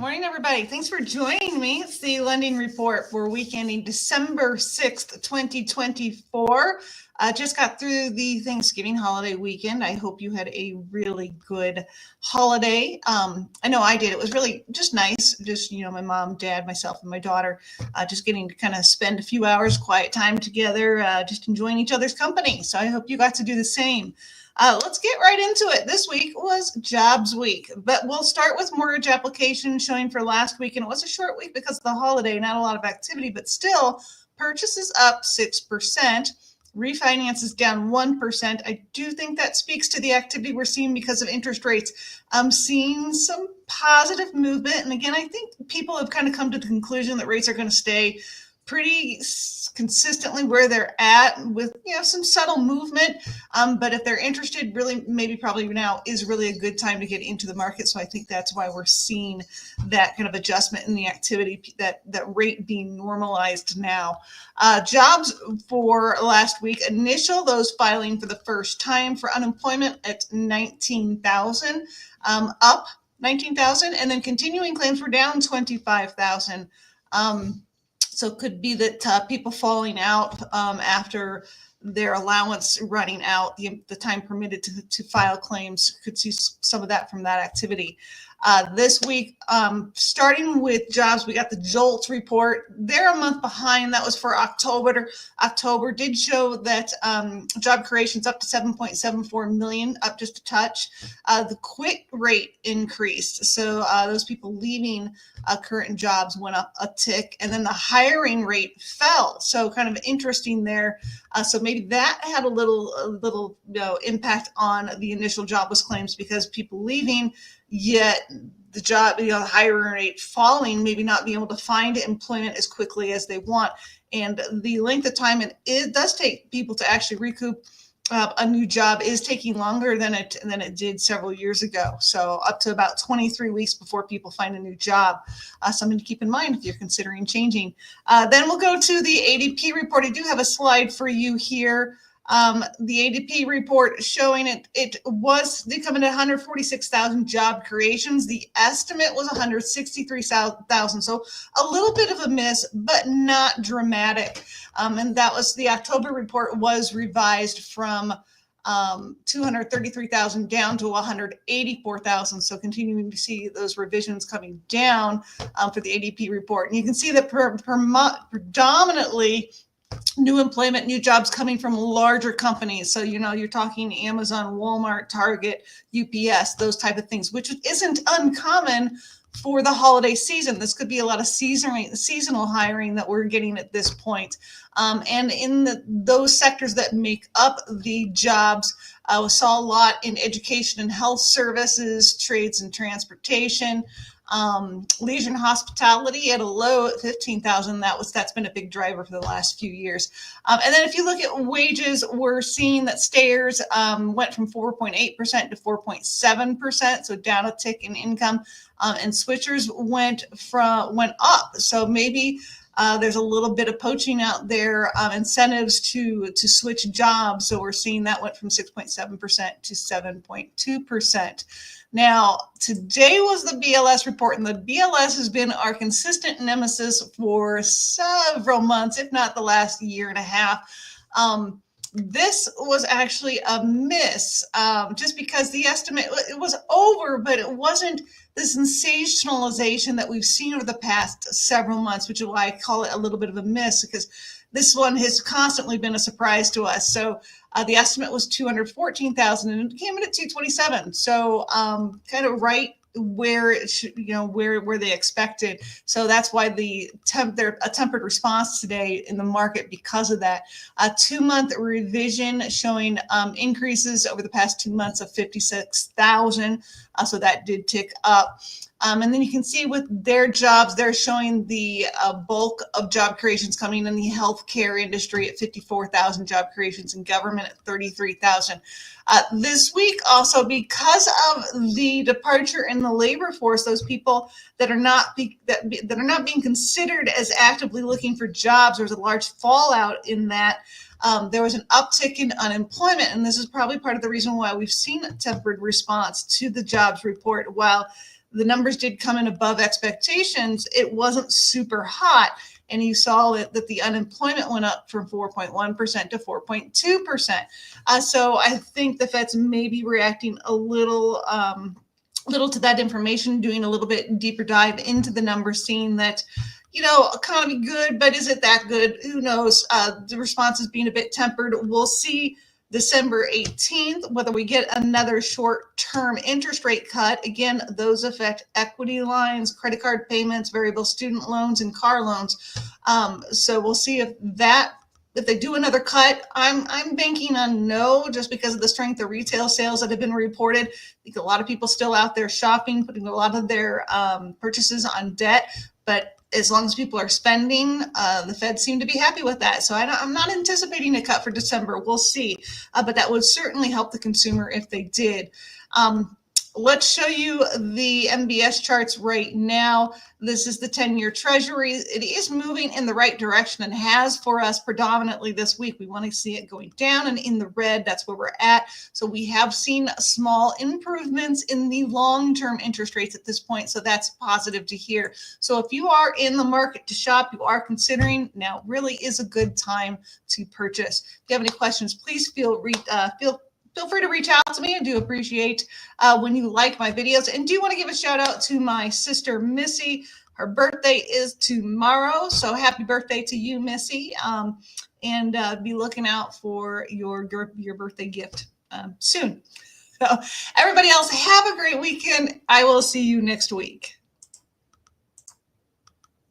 morning, everybody. Thanks for joining me. It's the lending report for week ending December 6th, 2024. Just got through the Thanksgiving holiday weekend. I hope you had a really good holiday. I know I did. It was really just nice. Just, my mom, dad, myself, and my daughter, just getting to kind of spend a few hours quiet time together, just enjoying each other's company. So I hope you got to do the same. Let's get right into it. This week was Jobs Week, but we'll start with mortgage applications showing for last week. And it was a short week because of the holiday, not a lot of activity, but still purchases up 6%. Refinances down 1%. I do think that speaks to the activity we're seeing because of interest rates. I'm seeing some positive movement. And again, I think people have kind of come to the conclusion that rates are going to stay pretty consistently where they're at with some subtle movement, but if they're interested, really probably now is really a good time to get into the market. So I think that's why we're seeing that kind of adjustment in the activity, that rate being normalized now. Jobs for last week, those filing for the first time for unemployment at 19,000, up 19,000, and then continuing claims were down 25,000. So it could be that people falling out after their allowance running out, the time permitted to file claims, could see some of that from that activity. This week, starting with jobs, we got the JOLTS report. They're a month behind. That was for October. October did show that job creations up to 7.74 million, up just a touch. The quit rate increased. So those people leaving current jobs went up a tick, and then the hiring rate fell. So kind of interesting there. So maybe that had a little impact on the initial jobless claims because people leaving, yet the job, the hiring rate falling, maybe not being able to find employment as quickly as they want. And the length of time it does take people to actually recoup a new job is taking longer than it did several years ago. So up to about 23 weeks before people find a new job. Something to keep in mind if you're considering changing. Then we'll go to the ADP report. I do have a slide for you here. The ADP report showing it was coming at 146,000 job creations. The estimate was 163,000. So a little bit of a miss, but not dramatic. And that was the October report was revised from 233,000 down to 184,000. So continuing to see those revisions coming down for the ADP report. And you can see that predominantly new employment, new jobs coming from larger companies. So, you're talking Amazon, Walmart, Target, UPS, those type of things, which isn't uncommon for the holiday season. This could be a lot of seasonal hiring that we're getting at this point. And in those sectors that make up the jobs, we saw a lot in education and health services, trades and transportation, leisure and hospitality at a low at 15,000. That's been a big driver for the last few years. And then if you look at wages, we're seeing that stayers went from 4.8% to 4.7%, so down a tick in income, and switchers went up. So maybe there's a little bit of poaching out there, incentives to switch jobs. So we're seeing that went from 6.7% to 7.2%. Now, today was the BLS report, and the BLS has been our consistent nemesis for several months, if not the last year and a half. This was actually a miss, just because the estimate, it was over, but it wasn't the sensationalization that we've seen over the past several months, which is why I call it a little bit of a miss, because this one has constantly been a surprise to us. So the estimate was 214,000 and it came in at 227. So kind of right where it should, where they expected. So that's why a tempered response today in the market because of that. A 2-month revision showing increases over the past 2 months of 56,000. So that did tick up. And then you can see with their jobs, they're showing the bulk of job creations coming in the healthcare industry at 54,000 job creations, and government at 33,000. This week also, because of the departure in the labor force, those people that are not being considered as actively looking for jobs, there's a large fallout in that. There was an uptick in unemployment, and this is probably part of the reason why we've seen a tempered response to the jobs report. While the numbers did come in above expectations. It wasn't super hot. And you saw that the unemployment went up from 4.1% to 4.2%. So I think the Fed's maybe reacting a little to that information, doing a little bit deeper dive into the numbers, seeing that, economy good, but is it that good? Who knows? The response is being a bit tempered. We'll see December 18th, whether we get another short-term interest rate cut. Again, those affect equity lines, credit card payments, variable student loans, and car loans. So we'll see if they do another cut. I'm banking on no, just because of the strength of retail sales that have been reported. I think a lot of people still out there shopping, putting a lot of their purchases on debt, but as long as people are spending, the Fed seem to be happy with that. So I'm not anticipating a cut for December. We'll see. But that would certainly help the consumer if they did. Let's show you the MBS charts right now. This is the 10-year Treasury. It is moving in the right direction and has for us predominantly this week. We want to see it going down and in the red. That's where we're at. So we have seen small improvements in the long-term interest rates at this point. So that's positive to hear. So if you are in the market to shop, you are considering, now really is a good time to purchase. If you have any questions, please feel free to reach out to me. I do appreciate when you like my videos, and do want to give a shout out to my sister, Missy. Her birthday is tomorrow, so happy birthday to you, Missy. And be looking out for your birthday gift soon. So everybody else, have a great weekend. I will see you next week.